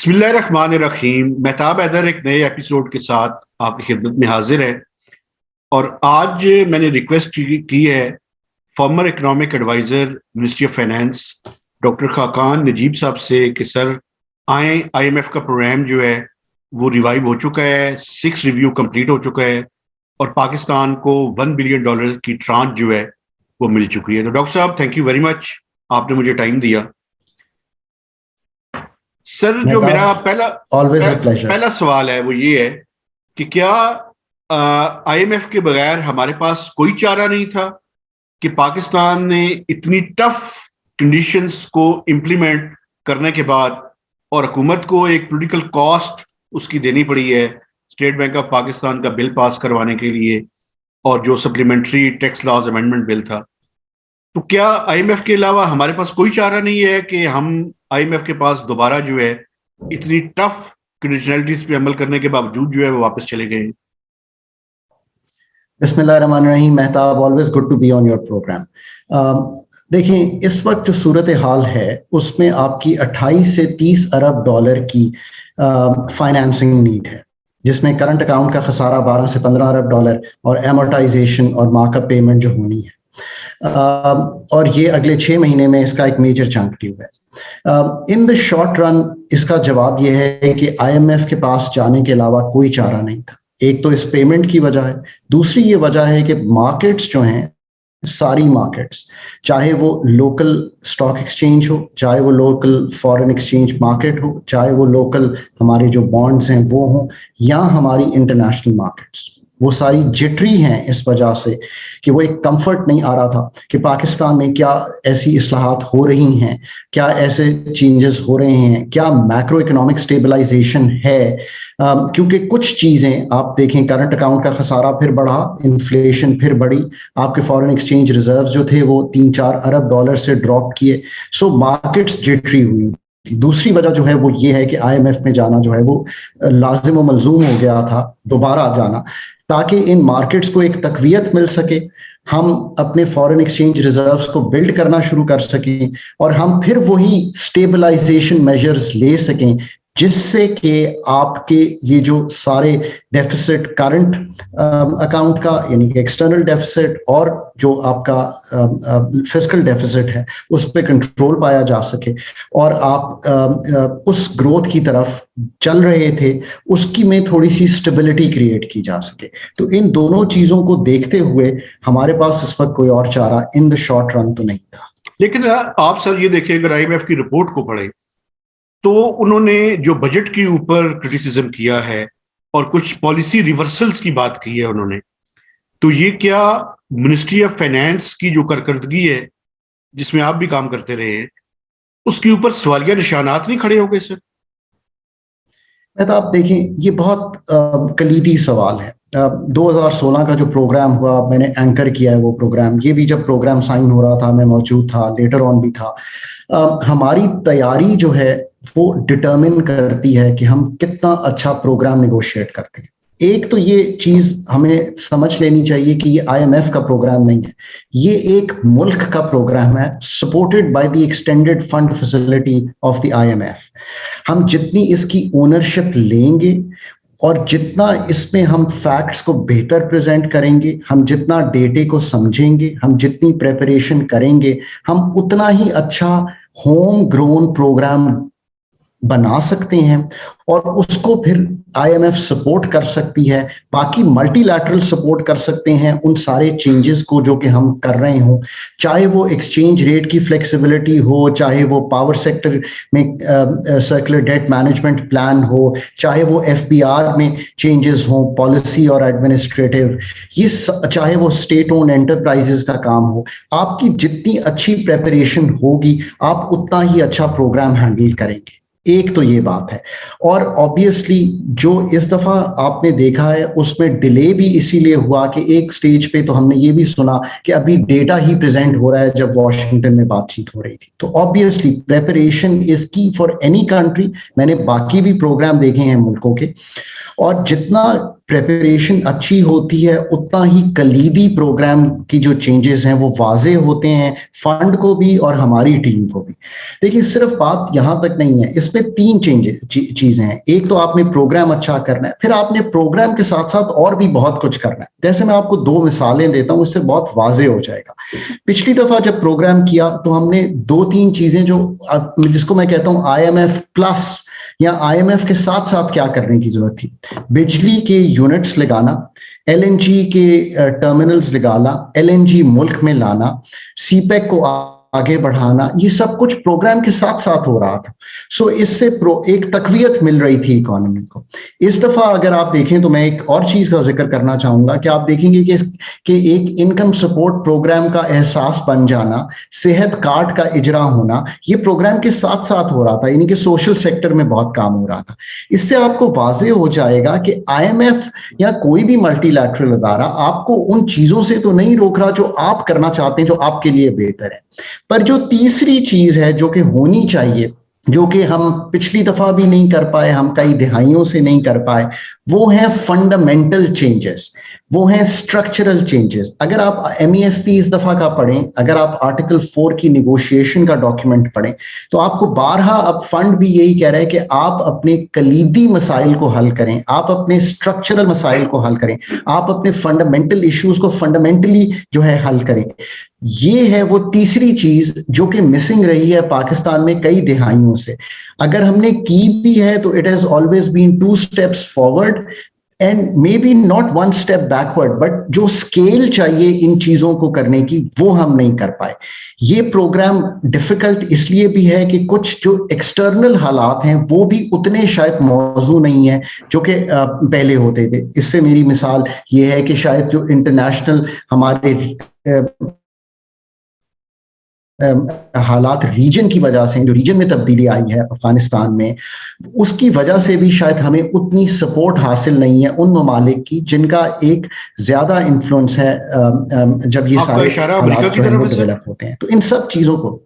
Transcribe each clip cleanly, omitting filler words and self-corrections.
بسم اللہ الرحمن الرحیم. مہتاب حیدر ایک نئے ایپیسوڈ کے ساتھ آپ کی خدمت میں حاضر ہے، اور آج میں نے ریکویسٹ کی ہے former economic adviser ministry of finance doctor Khaqan Najeeb صاحب سے کہ سر آئیں، آئی ایم ایف کا پروگرام جو ہے وہ ریوائیو ہو چکا ہے، 6 ریویو کمپلیٹ ہو چکا ہے، اور پاکستان کو $1 بلین کی ٹرانچ جو ہے وہ مل چکی ہے. تو ڈاکٹر صاحب تھینک یو ویری مچ، آپ نے مجھے ٹائم دیا. سر جو میرا پہلا سوال ہے وہ یہ ہے کہ کیا آئی ایم ایف کے بغیر ہمارے پاس کوئی چارہ نہیں تھا کہ پاکستان نے اتنی ٹف کنڈیشنز کو امپلیمنٹ کرنے کے بعد، اور حکومت کو ایک پولیٹیکل کاسٹ اس کی دینی پڑی ہے اسٹیٹ بینک آف پاکستان کا بل پاس کروانے کے لیے، اور جو supplementary tax laws amendment bill تھا، تو کیا آئی ایم ایف کے علاوہ ہمارے پاس کوئی چارہ نہیں ہے کہ ہم آئی ایم ایف کے پاس دوبارہ جو ہے اتنی ٹف کنڈیشنلٹیز پہ عمل کرنے کے باوجود جو ہے وہ واپس چلے گئے؟ بسم اللہ الرحمن الرحیم. Mehtab, always good to be on your programme. دیکھیں، اس وقت جو صورتحال ہے اس میں آپ کی 28 سے 30 ارب ڈالر کی فائنینسنگ نیڈ ہے، جس میں کرنٹ اکاؤنٹ کا خسارہ 12 سے 15 ارب ڈالر اور ایمورٹائزیشن اور مارک اپ پیمنٹ جو ہونی ہے، اور یہ اگلے 6 مہینے میں اس کا ایک میجر چنک ڈیو ہے. ان دا شارٹ رن اس کا جواب یہ ہے کہ آئی ایم ایف کے پاس جانے کے علاوہ کوئی چارہ نہیں تھا. ایک تو اس پیمنٹ کی وجہ ہے، دوسری یہ وجہ ہے کہ مارکیٹس جو ہیں، ساری مارکیٹس، چاہے وہ لوکل اسٹاک ایکسچینج ہو، چاہے وہ لوکل فارن ایکسچینج مارکیٹ ہو، چاہے وہ لوکل ہمارے جو بانڈز ہیں وہ ہوں، یا ہماری انٹرنیشنل مارکیٹس، وہ ساری جٹری ہیں اس وجہ سے کہ وہ ایک کمفرٹ نہیں آ رہا تھا کہ پاکستان میں کیا ایسی اصلاحات ہو رہی ہیں، کیا ایسے چینجز ہو رہے ہیں، کیا میکرو اکنامک اسٹیبلائزیشن ہے. کیونکہ کچھ چیزیں آپ دیکھیں، کرنٹ اکاؤنٹ کا خسارہ پھر بڑھا، انفلیشن پھر بڑھی، آپ کے فارن ایکسچینج ریزروز جو تھے وہ 3-4 ارب ڈالر سے ڈراپ کیے. سو مارکیٹس جٹری ہوئی. دوسری وجہ جو ہے وہ یہ ہے کہ آئی ایم ایف میں جانا جو ہے وہ لازم و ملزوم ہو گیا تھا، دوبارہ جانا، تاکہ ان مارکیٹس کو ایک تقویت مل سکے، ہم اپنے فارن ایکسچینج ریزروز کو بلڈ کرنا شروع کر سکیں، اور ہم پھر وہی اسٹیبلائزیشن میجرز لے سکیں جس سے کہ آپ کے یہ جو سارے ڈیفیسٹ کرنٹ اکاؤنٹ کا، یعنی کہ ایکسٹرنل ڈیفیسٹ، اور جو آپ کا فسکل ڈیفیسٹ ہے، اس پہ کنٹرول پایا جا سکے، اور آپ اس گروتھ کی طرف چل رہے تھے اس کی میں تھوڑی سی اسٹیبلٹی کریٹ کی جا سکے. تو ان دونوں چیزوں کو دیکھتے ہوئے ہمارے پاس اس وقت کوئی اور چارہ ان دا شارٹ رن تو نہیں تھا. لیکن آپ سر یہ دیکھیں، اگر آئی ایم ایف کی رپورٹ کو پڑھیں تو انہوں نے جو بجٹ کے اوپر کرٹیسزم کیا ہے اور کچھ پالیسی ریورسلز کی بات کی ہے انہوں نے، تو یہ کیا منسٹری آف فائنانس کی جو کارکردگی ہے جس میں آپ بھی کام کرتے رہے ہیں، اس کے اوپر سوالیہ نشانات نہیں کھڑے ہو گئے سر؟ آپ دیکھیں، یہ بہت کلیدی سوال ہے. 2016 کا جو پروگرام ہوا، میں نے اینکر کیا ہے وہ پروگرام. یہ بھی جب پروگرام سائن ہو رہا تھا میں موجود تھا، لیٹر آن بھی تھا. ہماری تیاری جو ہے وہ ڈٹرمن کرتی ہے کہ ہم کتنا اچھا پروگرام نیگوشیٹ کرتے ہیں. ایک تو یہ چیز ہمیں سمجھ لینی چاہیے کہ یہ آئی ایم ایف کا پروگرام نہیں ہے، یہ ایک ملک کا پروگرام ہے، supported by the extended fund facility of the I M F. ہم جتنی اس کی اونرشپ لیں گے اور جتنا اس میں ہم فیکٹس کو بہتر پریزنٹ کریں گے، ہم جتنا ڈیٹے کو سمجھیں گے، ہم جتنی پریپریشن کریں گے، ہم اتنا ہی اچھا ہوم گرون پروگرام بنا سکتے ہیں، اور اس کو پھر آئی ایم ایف سپورٹ کر سکتی ہے. باقی ملٹی لیٹرل سپورٹ کر سکتے ہیں ان سارے چینجز کو جو کہ ہم کر رہے ہوں، چاہے وہ ایکسچینج ریٹ کی فلیکسیبلٹی ہو، چاہے وہ پاور سیکٹر میں سرکولر ڈیٹ مینجمنٹ پلان ہو، چاہے وہ ایف بی آر میں چینجز ہوں، پالیسی اور ایڈمنسٹریٹو، یہ چاہے وہ اسٹیٹ اون انٹرپرائزز کا کام ہو. آپ کی جتنی اچھی پریپریشن ہوگی آپ اتنا ہی اچھا پروگرام ہینڈل کریں گے. ایک تو یہ بات ہے. اور آبویسلی جو اس دفعہ آپ نے دیکھا ہے اس میں ڈیلے بھی اسی لیے ہوا کہ ایک سٹیج پہ تو ہم نے یہ بھی سنا کہ ابھی ڈیٹا ہی پریزنٹ ہو رہا ہے جب واشنگٹن میں بات چیت ہو رہی تھی. تو آبویسلی پریپریشن از کی فار اینی کنٹری. میں نے باقی بھی پروگرام دیکھے ہیں ملکوں کے، اور جتنا پریپریشن اچھی ہوتی ہے اتنا ہی کلیدی پروگرام کی جو چینجز ہیں وہ واضح ہوتے ہیں فنڈ کو بھی اور ہماری ٹیم کو بھی. دیکھیے صرف بات یہاں تک نہیں ہے, اس میں 3 چیزیں ہیں. ایک تو آپ نے پروگرام اچھا کرنا ہے, پھر آپ نے پروگرام کے ساتھ ساتھ اور بھی بہت کچھ کرنا ہے. جیسے میں آپ کو 2 مثالیں دیتا ہوں, اس سے بہت واضح ہو جائے گا. پچھلی دفعہ جب پروگرام کیا تو ہم نے 2-3 چیزیں جو جس کو میں کہتا ہوں IMF پلس یا IMF کے ساتھ ساتھ کیا کرنے کی ضرورت تھی. بجلی کے یونٹس لگانا, LNG کے ٹرمینلز لگانا, LNG ملک میں لانا, سی پیک کو آگے بڑھانا, یہ سب کچھ پروگرام کے ساتھ ساتھ ہو رہا تھا. سو اس سے ایک تقویت مل رہی تھی اکانومی کو. اس دفعہ اگر آپ دیکھیں تو میں ایک اور چیز کا ذکر کرنا چاہوں گا کہ آپ دیکھیں گے کہ ایک انکم سپورٹ پروگرام کا احساس بن جانا, صحت کارڈ کا اجرا ہونا, یہ پروگرام کے ساتھ ساتھ ہو رہا تھا, یعنی کہ سوشل سیکٹر میں بہت کام ہو رہا تھا. اس سے آپ کو واضح ہو جائے گا کہ IMF یا کوئی بھی ملٹی لیٹرل ادارہ آپ کو ان چیزوں سے تو نہیں روک رہا جو آپ کرنا چاہتے ہیں, جو آپ کے لیے بہتر ہے. پر جو تیسری چیز ہے جو کہ ہونی چاہیے, جو کہ ہم پچھلی دفعہ بھی نہیں کر پائے, ہم کئی دہائیوں سے نہیں کر پائے, وہ ہیں فنڈامنٹل چینجز, وہ ہیں اسٹرکچرل چینجز. اگر آپ MEFP اس دفعہ کا پڑھیں, اگر آپ آرٹیکل 4 کی نیگوشیشن کا ڈاکیومنٹ پڑھیں, تو آپ کو بارہا اب فنڈ بھی یہی کہہ رہا ہے کہ آپ اپنے کلیدی مسائل کو حل کریں, آپ اپنے اسٹرکچرل مسائل کو حل کریں, آپ اپنے فنڈامنٹل ایشوز کو فنڈامنٹلی جو ہے حل کریں. یہ ہے وہ تیسری چیز جو کہ مسنگ رہی ہے پاکستان میں کئی دہائیوں سے. اگر ہم نے کی بھی ہے تو it has always been 2 steps forward and may be not 1 step backward, but جو اسکیل چاہیے ان چیزوں کو کرنے کی وہ ہم نہیں کر پائے. یہ پروگرام ڈیفیکلٹ اس لیے بھی ہے کہ کچھ جو ایکسٹرنل حالات ہیں وہ بھی اتنے شاید موضوع نہیں ہیں جو کہ پہلے ہوتے تھے. اس سے میری مثال یہ ہے کہ شاید جو انٹرنیشنل ہمارے حالات ریجن کی وجہ سے, جو ریجن میں تبدیلی آئی ہے افغانستان میں, اس کی وجہ سے بھی شاید ہمیں اتنی سپورٹ حاصل نہیں ہے ان ممالک کی جن کا ایک زیادہ انفلوئنس ہے جب یہ سارے حالات جو ہیں وہ ڈیولپ ہوتے ہیں. تو ان سب چیزوں کو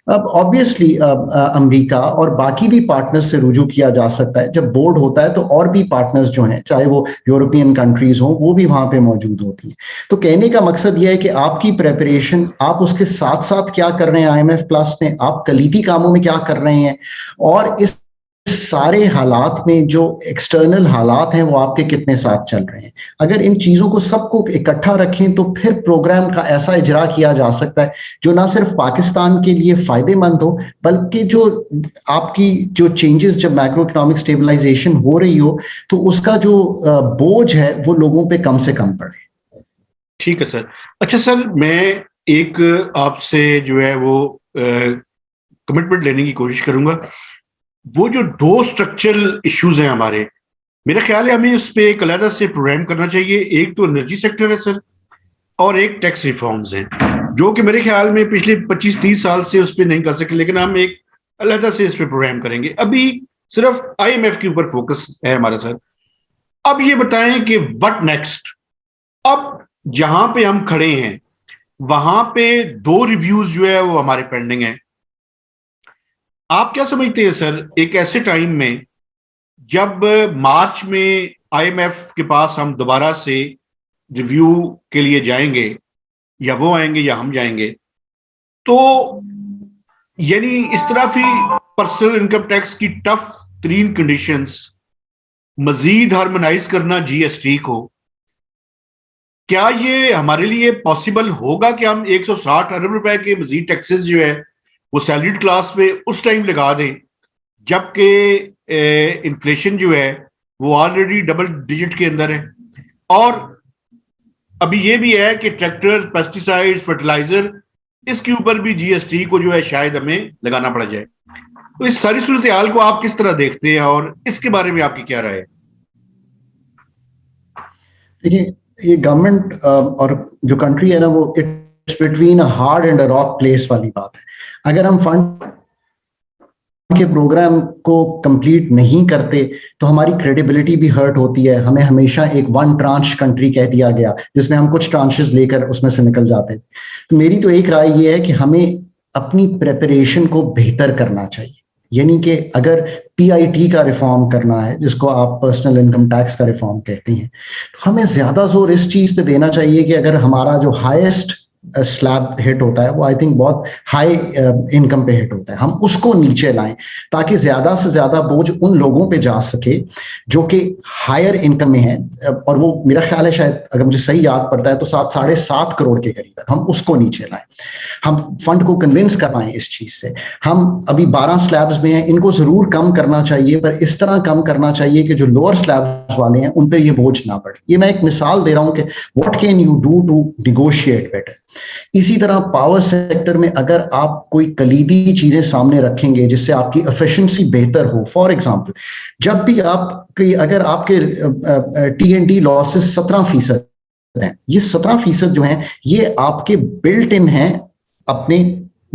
اب آبویسلی امریکہ اور باقی بھی پارٹنرز سے رجوع کیا جا سکتا ہے. جب بورڈ ہوتا ہے تو اور بھی پارٹنرز جو ہیں, چاہے وہ یورپین کنٹریز ہوں, وہ بھی وہاں پہ موجود ہوتی ہیں. تو کہنے کا مقصد یہ ہے کہ آپ کی پریپریشن, آپ اس کے ساتھ ساتھ کیا کر رہے ہیں IMF پلس میں, آپ کلیدی کاموں میں کیا کر رہے ہیں, اور اس سارے حالات میں جو ایکسٹرنل حالات ہیں وہ آپ کے کتنے ساتھ چل رہے ہیں. اگر ان چیزوں کو سب کو اکٹھا رکھیں تو پھر پروگرام کا ایسا اجرا کیا جا سکتا ہے جو نہ صرف پاکستان کے لیے فائدے مند ہو, بلکہ جو آپ کی جو چینجز جب میکرو اکنامک اسٹیبلائزیشن ہو رہی ہو تو اس کا جو بوجھ ہے وہ لوگوں پہ کم سے کم پڑے. ٹھیک ہے سر. اچھا سر, میں ایک آپ سے جو ہے وہ کمٹمنٹ لینے کی کوشش کروں گا. وہ جو 2 اسٹرکچرل ایشوز ہیں ہمارے, میرا خیال ہے ہمیں اس پہ ایک علیحدہ سے پروگرام کرنا چاہیے. ایک تو انرجی سیکٹر ہے سر, اور ایک ٹیکس ریفارمز ہیں, جو کہ میرے خیال میں پچھلے 25-30 سال سے اس پہ نہیں کر سکے, لیکن ہم ایک علیحدہ سے اس پہ پروگرام کریں گے. ابھی صرف IMF کے اوپر فوکس ہے ہمارا سر. اب یہ بتائیں کہ وٹ نیکسٹ. اب جہاں پہ ہم کھڑے ہیں وہاں پہ 2 ریویوز جو ہے وہ ہمارے پینڈنگ ہیں. آپ کیا سمجھتے ہیں سر, ایک ایسے ٹائم میں جب مارچ میں IMF کے پاس ہم دوبارہ سے ریویو کے لیے جائیں گے, یا وہ آئیں گے یا ہم جائیں گے, تو یعنی اس طرح بھی پرسنل انکم ٹیکس کی ٹف ترین کنڈیشنز, مزید ہارمونائز کرنا GST کو, کیا یہ ہمارے لیے پاسبل ہوگا کہ ہم 160 ارب روپے کے مزید ٹیکسز جو ہے وہ سیلریڈ کلاس پہ اس ٹائم لگا دیں جبکہ انفلیشن جو ہے وہ آلریڈی ڈبل ڈیجٹ کے اندر ہے, اور ابھی یہ بھی ہے کہ ٹریکٹر, پیسٹیسائڈ, فرٹیلائزر, اس کے اوپر بھی GST کو جو ہے شاید ہمیں لگانا پڑ جائے. تو اس ساری صورتحال کو آپ کس طرح دیکھتے ہیں اور اس کے بارے میں آپ کی کیا رائے ہے؟ دیکھیے یہ گورنمنٹ اور جو کنٹری ہے نا وہ it's between a hard and a rock place والی بات ہے. اگر ہم فنڈ کے پروگرام کو کمپلیٹ نہیں کرتے تو ہماری کریڈیبلٹی بھی ہرٹ ہوتی ہے. ہمیں ہمیشہ ایک 1 ٹرانش کنٹری کہہ دیا گیا جس میں ہم کچھ ٹرانشز لے کر اس میں سے نکل جاتے. تو میری تو ایک رائے یہ ہے کہ ہمیں اپنی پریپریشن کو بہتر کرنا چاہیے. یعنی کہ اگر PIT کا ریفارم کرنا ہے, جس کو آپ پرسنل انکم ٹیکس کا ریفارم کہتے ہیں. تو ہمیں زیادہ زور اس چیز پہ دینا چاہیے کہ اگر ہمارا جو ہائیسٹ سلیب ہٹ ہوتا ہے وہ آئی تھنک بہت ہائی انکم پہ ہٹ ہوتا ہے, ہم اس کو نیچے لائیں تاکہ زیادہ سے زیادہ بوجھ ان لوگوں پہ جا سکے جو کہ ہائر انکم میں ہیں, اور وہ میرا خیال ہے شاید اگر مجھے صحیح یاد پڑتا ہے تو 7.5 کروڑ کے قریب ہے, ہم اس کو نیچے لائیں, ہم فنڈ کو کنونس کروائیں اس چیز سے. ہم ابھی 12 سلیبز میں ہیں, ان کو ضرور کم کرنا چاہیے, پر اس طرح کم کرنا چاہیے کہ جو لوور سلیبز والے ہیں ان پہ یہ بوجھ نہ پڑے. یہ میں ایک مثال دے رہا ہوں کہ what can you do to negotiate better. اسی طرح پاور سیکٹر میں اگر آپ کوئی کلیدی چیزیں سامنے رکھیں گے جس سے آپ کی ایفیشنسی بہتر ہو, فار ایگزامپل جب بھی اگر آپ کے TNT لاسز 17% ہیں, یہ 17% جو ہیں یہ آپ کے بلٹ ان ہیں اپنے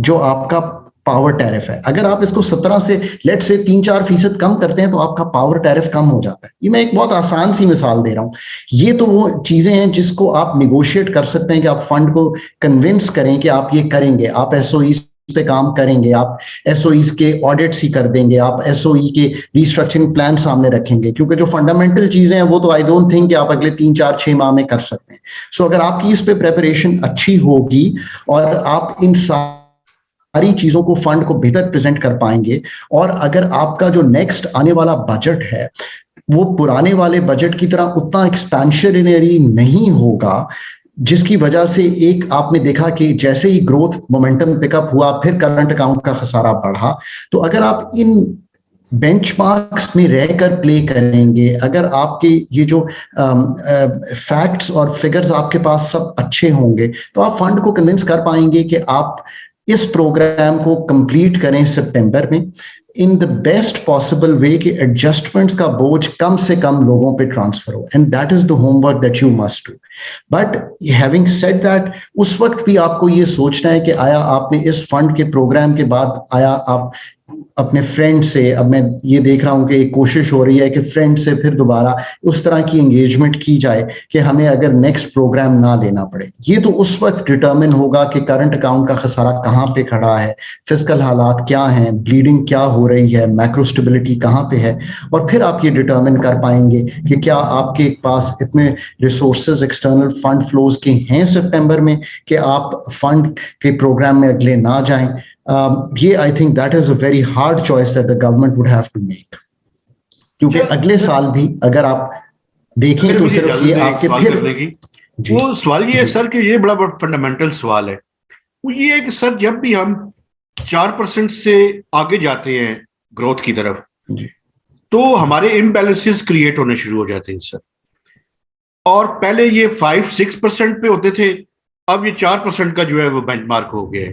جو آپ کا پاور ٹیرف ہے. اگر آپ اس کو 17 سے لیٹ سے 3-4% کم کرتے ہیں تو آپ کا پاور ٹیرف کم ہو جاتا ہے. یہ میں ایک بہت آسان سی مثال دے رہا ہوں. یہ تو وہ چیزیں ہیں جس کو آپ نیگوشیٹ کر سکتے ہیں کہ آپ فنڈ کو کنونس کریں کہ آپ یہ کریں گے, آپ SOEs پہ کام کریں گے, آپ SOEs کے آڈٹس ہی کر دیں گے, آپ SOE کے ریسٹرکچرنگ پلان سامنے رکھیں گے, کیونکہ جو فنڈامنٹل چیزیں ہیں وہ تو آئی ڈونٹ تھنک کہ آپ اگلے 3-4-6 ماہ میں کر سکتے ہیں. سو اگر آپ کی اس پہ پریپریشن اچھی ہوگی اور آپ ان ساری چیزوں کو فنڈ کو بہتر پریزنٹ کر پائیں گے, اور اگر آپ کا جو نیکسٹ آنے والا بجٹ ہے وہ پرانے والے بجٹ کی طرح اتنا ایکسپینشنری نہیں ہوگا, جس کی وجہ سے ایک آپ نے دیکھا کہ جیسے ہی گروتھ مومنٹم پک اپ ہوا پھر کرنٹ اکاؤنٹ کا خسارہ بڑھا. تو اگر آپ ان بینچ مارکس میں رہ کر پلے کریں گے, اگر آپ کے یہ جو فیکٹس اور فگرز آپ کے پاس سب اچھے ہوں گے, تو آپ فنڈ کو کنونس کر پائیں گے کہ آپ اس پروگرام کو کمپلیٹ کریں سپٹمبر میں ان دا بیسٹ پاسبل وے کہ ایڈجسٹمنٹس کا بوجھ کم سے کم لوگوں پہ ٹرانسفر ہو. And that is the homework that you must do. But having said that, اس وقت بھی آپ کو یہ سوچنا ہے کہ آیا آپ نے اس فنڈ کے پروگرام کے بعد آیا آپ اپنے فرینڈ سے, اب میں یہ دیکھ رہا ہوں کہ ایک کوشش ہو رہی ہے کہ فرینڈ سے پھر دوبارہ اس طرح کی انگیجمنٹ کی جائے کہ ہمیں اگر نیکسٹ پروگرام نہ لینا پڑے. یہ تو اس وقت ڈٹرمن ہوگا کہ کرنٹ اکاؤنٹ کا خسارہ کہاں پہ کھڑا ہے, فسکل حالات کیا ہیں, بلیڈنگ کیا ہو رہی ہے, میکرو اسٹیبلٹی کہاں پہ ہے, اور پھر آپ یہ ڈٹرمن کر پائیں گے کہ کیا آپ کے پاس اتنے ریسورسز ایکسٹرنل فنڈ فلوز کے ہیں سپٹمبر میں کہ آپ فنڈ کے پروگرام میں اگلے نہ جائیں. یہ I think that is a very hard choice that the government would have to make. کیونکہ اگلے سال بھی اگر آپ دیکھیں تو صرف یہ آپ کے پھر وہ سوال یہ ہے سر کہ یہ بڑا فنڈامنٹل سوال ہے. وہ یہ ہے کہ سر جب بھی ہم 4% سے آگے جاتے ہیں گروتھ کی طرف تو ہمارے امبیلنسز کریٹ ہونے شروع ہو جاتے ہیں سر. اور پہلے یہ 5-6% پہ ہوتے تھے, اب یہ 4% کا جو ہے وہ بینچ مارک ہو گیا ہے.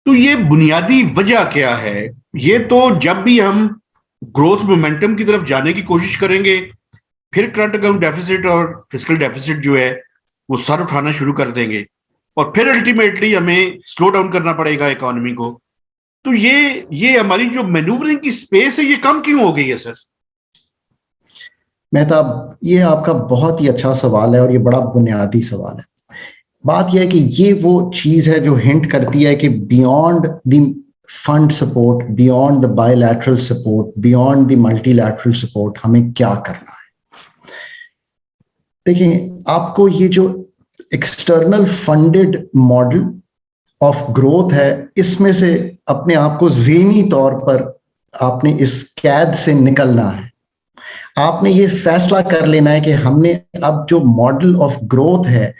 تو یہ بنیادی وجہ کیا ہے؟ یہ تو جب بھی ہم گروتھ مومنٹم کی طرف جانے کی کوشش کریں گے پھر کرنٹ اکاؤنٹ ڈیفیسٹ اور فسکل ڈیفیسٹ جو ہے وہ سر اٹھانا شروع کر دیں گے, اور پھر الٹیمیٹلی ہمیں سلو ڈاؤن کرنا پڑے گا اکانومی کو. تو یہ ہماری جو مینوورنگ کی اسپیس ہے یہ کم کیوں ہو گئی ہے سر؟ مہتاب, یہ آپ کا بہت ہی اچھا سوال ہے اور یہ بڑا بنیادی سوال ہے. بات یہ ہے کہ یہ وہ چیز ہے جو ہنٹ کرتی ہے کہ beyond the fund support, beyond the by lateral support, beyond the multi lateral support ہمیں کیا کرنا ہے. دیکھیں, آپ کو یہ جو external funded model of growth ہے اس میں سے اپنے آپ کو ذہنی طور پر آپ نے اس قید سے نکلنا ہے. آپ نے یہ فیصلہ کر لینا ہے کہ ہم نے اب جو ماڈل آف گروتھ ہے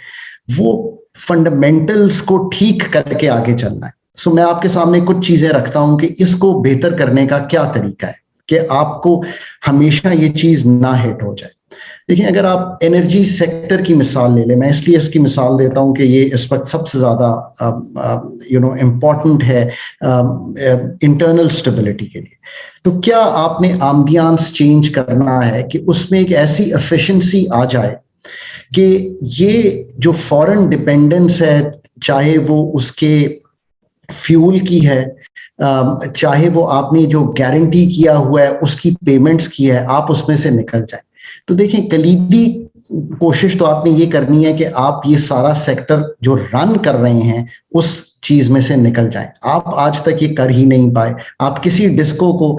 وہ فنڈامنٹلز کو ٹھیک کر کے آگے چلنا ہے. سو میں آپ کے سامنے کچھ چیزیں رکھتا ہوں کہ اس کو بہتر کرنے کا کیا طریقہ ہے کہ آپ کو ہمیشہ یہ چیز نہ ہٹ ہو جائے. دیکھیں, اگر آپ انرجی سیکٹر کی مثال لے لیں, میں اس لیے اس کی مثال دیتا ہوں کہ یہ اس وقت سب سے زیادہ امپورٹنٹ ہے انٹرنل اسٹیبلٹی کے لیے. تو کیا آپ نے آمبیانس چینج کرنا ہے کہ اس میں ایک ایسی ایفیشنسی آ جائے کہ یہ جو فورن ڈپینڈنس ہے, چاہے وہ اس کے فیول کی ہے, چاہے وہ آپ نے جو گارنٹی کیا ہوا ہے اس کی پیمنٹس کی ہے, آپ اس میں سے نکل جائیں. تو دیکھیں, کلیدی کوشش تو آپ نے یہ کرنی ہے کہ آپ یہ سارا سیکٹر جو رن کر رہے ہیں اس چیز میں سے نکل جائیں. آپ آج تک یہ کر ہی نہیں پائے. آپ کسی ڈسکو کو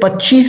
25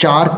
4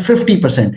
50%।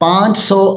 500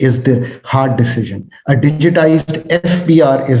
is the hard decision. A digitized FBR is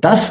$10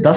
10